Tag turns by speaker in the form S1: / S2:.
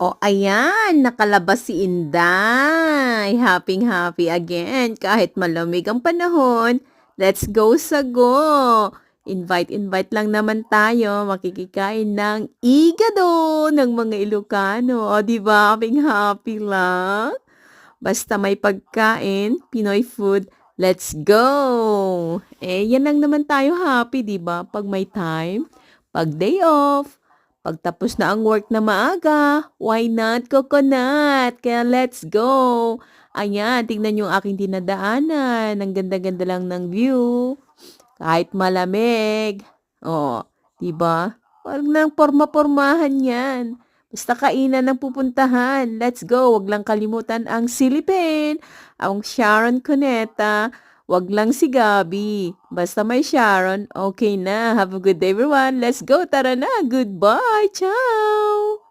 S1: O ayan, nakalabas si Inday. Happy again kahit malamig ang panahon. Let's go sa go! Invite lang naman tayo makikikain ng igado ng mga Ilocano. O di ba, happy lang? Basta may pagkain, Pinoy food, let's go! Eh, yan lang naman tayo happy, di ba? Pag may time, pag day off, pagtapos na ang work na maaga, why not coconut? Kaya let's go! Ayan, tingnan yung aking dinadaanan. Ang ganda-ganda lang ng view. Kahit malamig. Oh, 'di ba? Wag nang porma-pormahan 'yan. Basta kainan ang pupuntahan. Let's go. Wag lang kalimutan ang Silipin, ang Sharon Cuneta, wag lang si Gabi. Basta may Sharon, okay na. Have a good day everyone. Let's go. Tara na. Goodbye. Ciao.